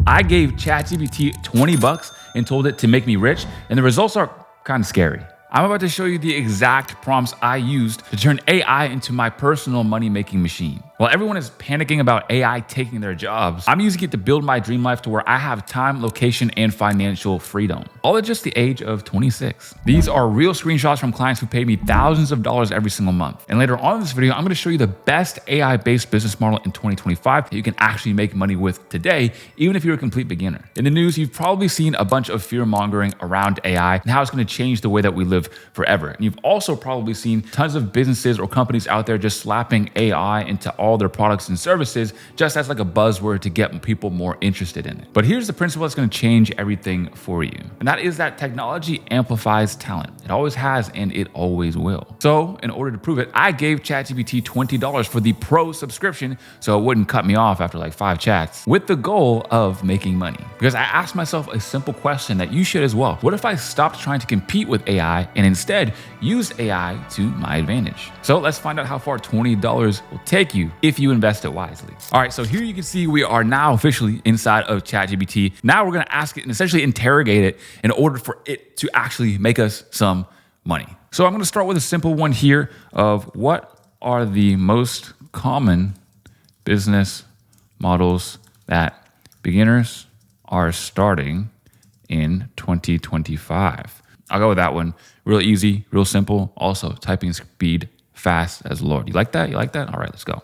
I gave ChatGPT 20 bucks and told it to make me rich, and the results are kind of scary. I'm about to show you the exact prompts I used to turn AI into my personal money-making machine. While everyone is panicking about AI taking their jobs, I'm using it to build my dream life to where I have time, location, and financial freedom. All at just the age of 26. These are real screenshots from clients who pay me thousands of dollars every single month. And later on in this video, I'm gonna show you the best AI-based business model in 2025 that you can actually make money with today, even if you're a complete beginner. In the news, you've probably seen a bunch of fear-mongering around AI and how it's gonna change the way that we live forever. And you've also probably seen tons of businesses or companies out there just slapping AI into all their products and services just as like a buzzword to get people more interested in it. But here's the principle that's going to change everything for you. And that is that technology amplifies talent. It always has and it always will. So in order to prove it, I gave ChatGPT $20 for the pro subscription so it wouldn't cut me off after like 5 chats with the goal of making money. Because I asked myself a simple question that you should as well. What if I stopped trying to compete with AI and instead use AI to my advantage? So let's find out how far $20 will take you if you invest it wisely. All right, so here you can see we are now officially inside of ChatGPT. Now we're gonna ask it and essentially interrogate it in order for it to actually make us some money. So I'm gonna start with a simple one here of what are the most common business models that beginners are starting in 2025. I'll go with that one. Real easy, real simple. Also, typing speed fast as Lord. You like that? You like that? All right, let's go.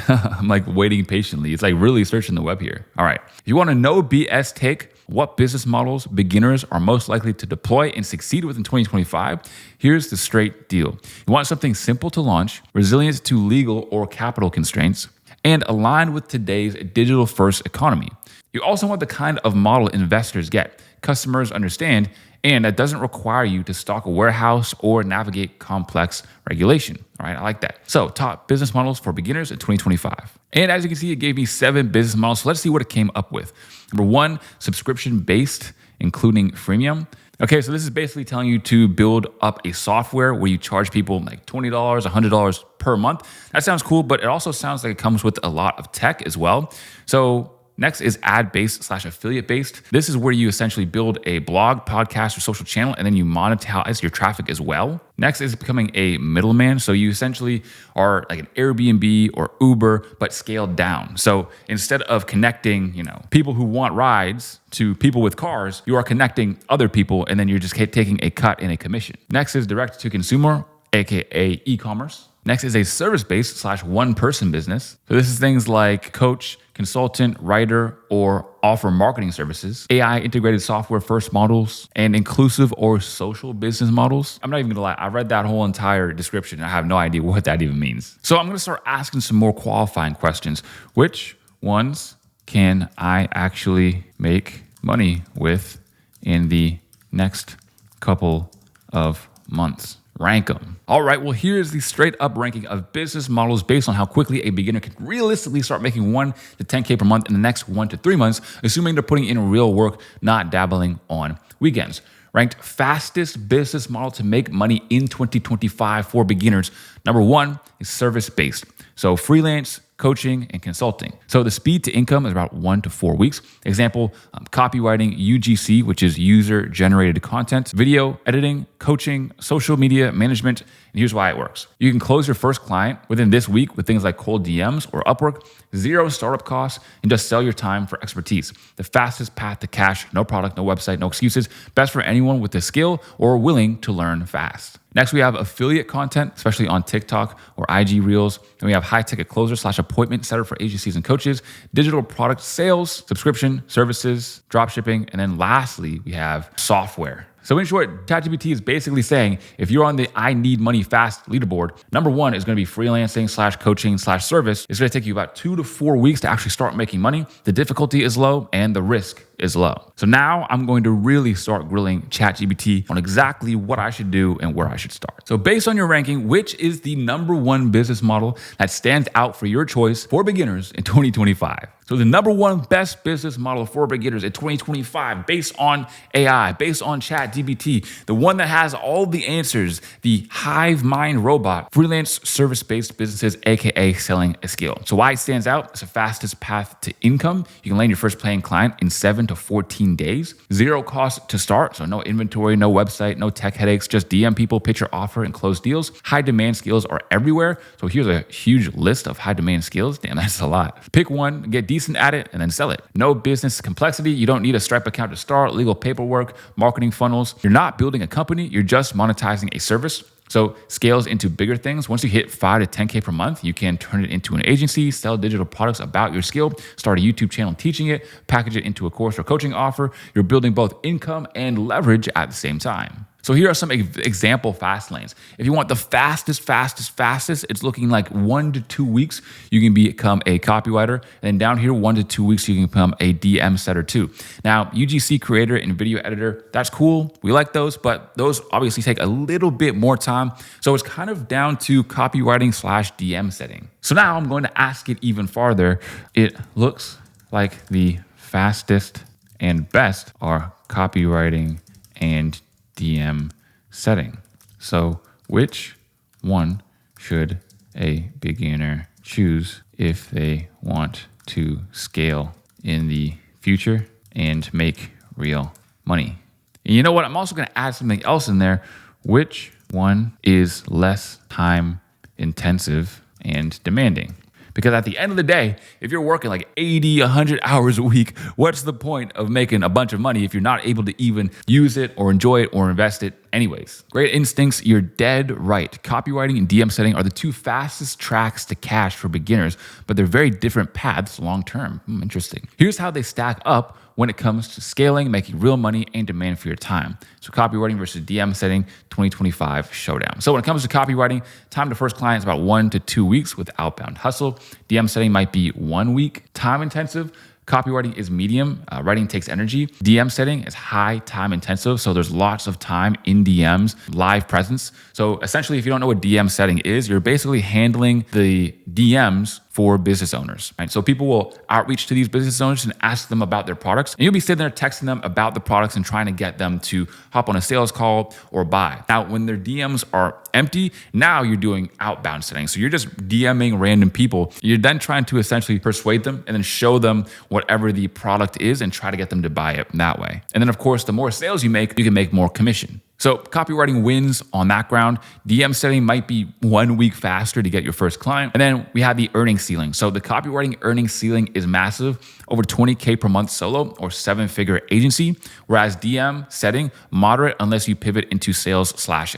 I'm like waiting patiently. It's like really searching the web here. All right. If you want to know BS take what business models beginners are most likely to deploy and succeed with in 2025, here's the straight deal. You want something simple to launch, resilient to legal or capital constraints, and aligned with today's digital-first economy. You also want the kind of model investors get, customers understand, and that doesn't require you to stock a warehouse or navigate complex regulation. All right, I like that. So top business models for beginners in 2025. And as you can see, it gave me 7 business models. So let's see what it came up with. Number 1, subscription-based, including freemium. Okay, so this is basically telling you to build up a software where you charge people like $20, $100 per month. That sounds cool, but it also sounds like it comes with a lot of tech as well. So next is ad-based / affiliate-based. This is where you essentially build a blog, podcast, or social channel, and then you monetize your traffic as well. Next is becoming a middleman. So you essentially are like an Airbnb or Uber, but scaled down. So instead of connecting, people who want rides to people with cars, you are connecting other people, and then you're just taking a cut in a commission. Next is direct-to-consumer, aka e-commerce. Next is a service-based / one-person business. So this is things like coach, consultant, writer, or offer marketing services, AI integrated software first models, and inclusive or social business models. I'm not even gonna lie, I read that whole entire description and I have no idea what that even means. So I'm gonna start asking some more qualifying questions. Which ones can I actually make money with in the next couple of months? Rank them. All right, well, here's the straight up ranking of business models based on how quickly a beginner can realistically start making 1 to 10K per month in the next 1 to 3 months, assuming they're putting in real work, not dabbling on weekends. Ranked fastest business model to make money in 2025 for beginners. Number 1 is service-based. So freelance, coaching, and consulting. So the speed to income is about 1 to 4 weeks. Example, copywriting, UGC, which is user-generated content, video editing, coaching, social media management. And here's why it works. You can close your first client within this week with things like cold DMs or Upwork, 0 startup costs, and just sell your time for expertise. The fastest path to cash, no product, no website, no excuses. Best for anyone with the skill or willing to learn fast. Next, we have affiliate content, especially on TikTok or IG Reels. Then we have high-ticket closer / appointment setter for agencies and coaches, digital product sales, subscription, services, drop shipping, and then lastly, we have software. So in short, ChatGPT is basically saying, if you're on the I need money fast leaderboard, number 1 is going to be freelancing / coaching / service. It's going to take you about 2 to 4 weeks to actually start making money. The difficulty is low and the risk is low. So now I'm going to really start grilling ChatGPT on exactly what I should do and where I should start. So based on your ranking, which is the number 1 business model that stands out for your choice for beginners in 2025? So the number one best business model for beginners in 2025, based on AI, based on ChatGPT, the one that has all the answers, the hive mind robot, freelance service-based businesses, aka selling a skill. So why it stands out? It's the fastest path to income. You can land your first paying client in 7 to 14 days. Zero cost to start, so no inventory, no website, no tech headaches, just DM people, pitch your offer, and close deals. High demand skills are everywhere. So here's a huge list of high demand skills. Damn, that's a lot. Pick one, get decent at it, and then sell it. No business complexity. You don't need a Stripe account to start, legal paperwork, marketing funnels. You're not building a company. You're just monetizing a service. So scales into bigger things. Once you hit 5 to 10K per month, you can turn it into an agency, sell digital products about your skill, start a YouTube channel teaching it, package it into a course or coaching offer. You're building both income and leverage at the same time. So here are some example fast lanes. If you want the fastest, it's looking like 1 to 2 weeks, you can become a copywriter. And then down here, 1 to 2 weeks, you can become a DM setter too. Now, UGC creator and video editor, that's cool. We like those, but those obviously take a little bit more time. So it's kind of down to copywriting / DM setting. So now I'm going to ask it even farther. It looks like the fastest and best are copywriting and DM setting. So which one should a beginner choose if they want to scale in the future and make real money? And you know what? I'm also going to add something else in there. Which one is less time intensive and demanding? Because at the end of the day, if you're working like 80, 100 hours a week, what's the point of making a bunch of money if you're not able to even use it or enjoy it or invest it anyways? Great instincts, you're dead right. Copywriting and DM setting are the two fastest tracks to cash for beginners, but they're very different paths long-term. Interesting. Here's how they stack up when it comes to scaling, making real money, and demand for your time. So copywriting versus DM setting, 2025 showdown. So when it comes to copywriting, time to first client is about 1 to 2 weeks with outbound hustle. DM setting might be 1 week. Time intensive. Copywriting is medium. Writing takes energy. DM setting is high time intensive. So there's lots of time in DMs, live presence. So essentially, if you don't know what DM setting is, you're basically handling the DMs for business owners, right? So people will outreach to these business owners and ask them about their products. And you'll be sitting there texting them about the products and trying to get them to hop on a sales call or buy. Now, when their DMs are empty, now you're doing outbound setting. So you're just DMing random people. You're then trying to essentially persuade them and then show them whatever the product is and try to get them to buy it that way. And then of course, the more sales you can make more commission. So copywriting wins on that ground. DM setting might be 1 week faster to get your first client. And then we have the earning ceiling. So the copywriting earning ceiling is massive, over 20K per month solo or 7-figure agency, whereas DM setting, moderate unless you pivot into sales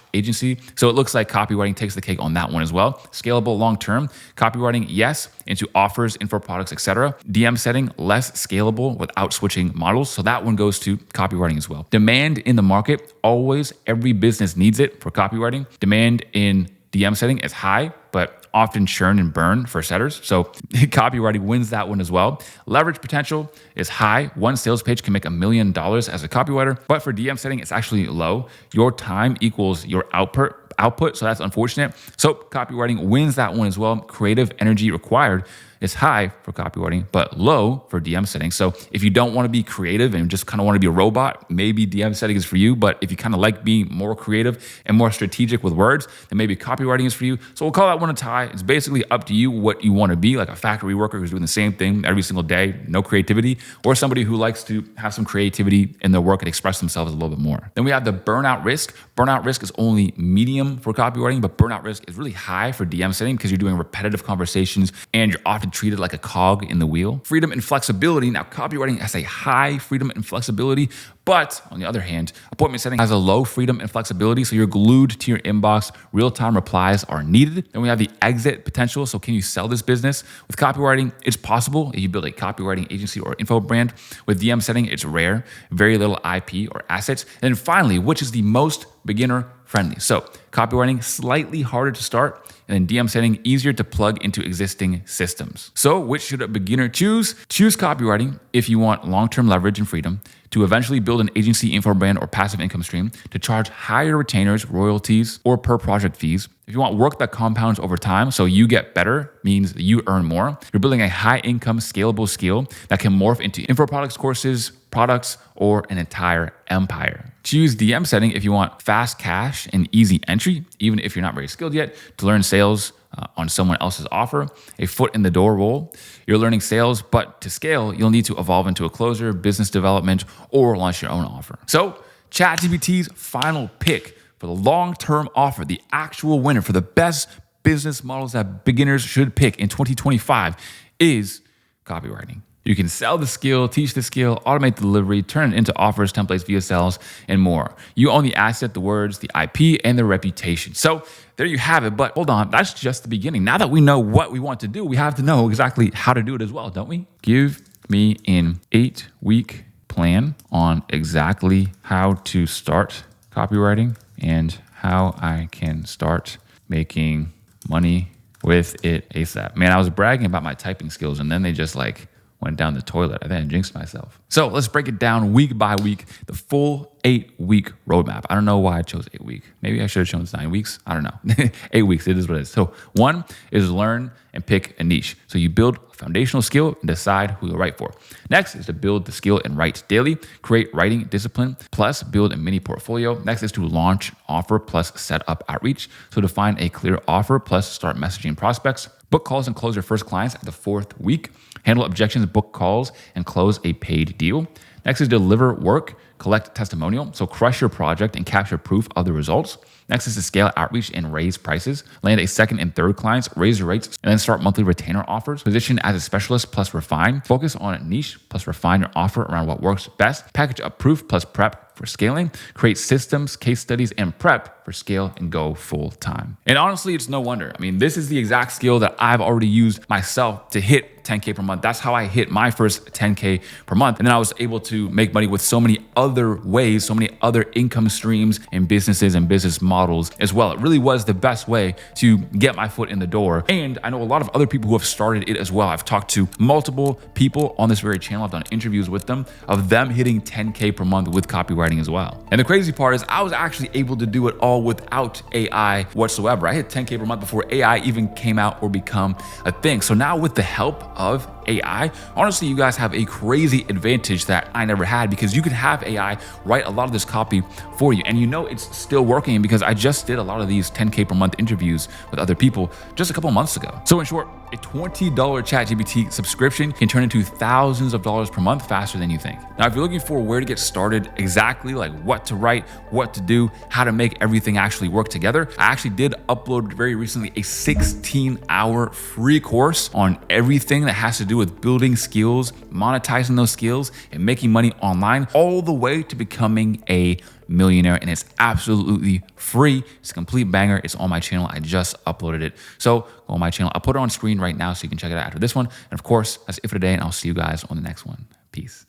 / agency. So it looks like copywriting takes the cake on that one as well. Scalable long-term. Copywriting, yes, into offers, info products, etc. DM setting, less scalable without switching models. So that one goes to copywriting as well. Demand in the market, always every business needs it for copywriting. Demand in DM setting is high, but often churn and burn for setters. So copywriting wins that one as well. Leverage potential is high. One sales page can make $1 million as a copywriter, but for DM setting, it's actually low. Your time equals your output, so that's unfortunate. So copywriting wins that one as well. Creative energy required is high for copywriting, but low for DM setting. So if you don't want to be creative and just kind of want to be a robot, maybe DM setting is for you. But if you kind of like being more creative and more strategic with words, then maybe copywriting is for you. So we'll call that one a tie. It's basically up to you what you want to be, like a factory worker who's doing the same thing every single day, no creativity, or somebody who likes to have some creativity in their work and express themselves a little bit more. Then we have the burnout risk. Burnout risk is only medium for copywriting, but burnout risk is really high for DM setting because you're doing repetitive conversations and you're often treated like a cog in the wheel. Freedom and flexibility. Now, copywriting has a high freedom and flexibility, but on the other hand, appointment setting has a low freedom and flexibility. So you're glued to your inbox. Real-time replies are needed. Then we have the exit potential. So can you sell this business? With copywriting, it's possible if you build a copywriting agency or info brand. With DM setting, it's rare, very little IP or assets. And then finally, which is the most beginner friendly. So copywriting, slightly harder to start, and then DM setting, easier to plug into existing systems. So which should a beginner choose? Choose copywriting if you want long-term leverage and freedom to eventually build an agency, info brand, or passive income stream, to charge higher retainers, royalties, or per project fees. If you want work that compounds over time, so you get better, means you earn more. You're building a high income, scalable skill that can morph into info products, courses, products, or an entire empire. Choose DM setting if you want fast cash and easy entry, even if you're not very skilled yet, to learn sales on someone else's offer, a foot in the door role. You're learning sales, but to scale, you'll need to evolve into a closer, business development, or launch your own offer. So ChatGPT's final pick for the long-term offer, the actual winner for the best business models that beginners should pick in 2025 is copywriting. You can sell the skill, teach the skill, automate the delivery, turn it into offers, templates, via sales, and more. You own the asset, the words, the IP, and the reputation. So there you have it. But hold on, that's just the beginning. Now that we know what we want to do, we have to know exactly how to do it as well, don't we? Give me an 8-week plan on exactly how to start copywriting and how I can start making money with it ASAP. Man, I was bragging about my typing skills, and then they just went down the toilet. I think I jinxed myself. So let's break it down week by week, the full 8-week roadmap. I don't know why I chose 8 weeks. Maybe I should have chosen 9 weeks. I don't know. 8 weeks, it is what it is. So 1 is learn and pick a niche. So you build a foundational skill and decide who you'll write for. Next is to build the skill and write daily, create writing discipline, plus build a mini portfolio. Next is to launch offer plus set up outreach. So define a clear offer plus start messaging prospects. Book calls and close your first clients at the 4th week. Handle objections, book calls, and close a paid deal. Next is deliver work, collect testimonial. So crush your project and capture proof of the results. Next is to scale outreach and raise prices. Land a 2nd and 3rd clients, raise your rates, and then start monthly retainer offers. Position as a specialist plus refine. Focus on a niche plus refine your offer around what works best. Package up proof plus prep for scaling. Create systems, case studies, and prep for scale and go full time. And honestly, it's no wonder. I mean, this is the exact skill that I've already used myself to hit 10K per month. That's how I hit my first 10K per month. And then I was able to make money with so many other ways, so many other income streams and businesses and business models as well. It really was the best way to get my foot in the door. And I know a lot of other people who have started it as well. I've talked to multiple people on this very channel. I've done interviews with them of them hitting 10K per month with copywriting as well. And the crazy part is I was actually able to do it all without AI whatsoever. I hit 10K per month before AI even came out or become a thing. So now with the help of AI, honestly, you guys have a crazy advantage that I never had, because you could have AI write a lot of this copy for you. And you know it's still working because I just did a lot of these 10K per month interviews with other people just a couple months ago. So in short, a $20 ChatGPT subscription can turn into thousands of dollars per month faster than you think. Now, if you're looking for where to get started, exactly like what to write, what to do, how to make everything actually work together, I actually did upload very recently a 16-hour free course on everything that has to do with building skills, monetizing those skills, and making money online, all the way to becoming a millionaire. And it's absolutely free. It's a complete banger. It's on my channel. I just uploaded it. So go on my channel. I'll put it on screen right now so you can check it out after this one. And of course, that's it for today, and I'll see you guys on the next one. Peace.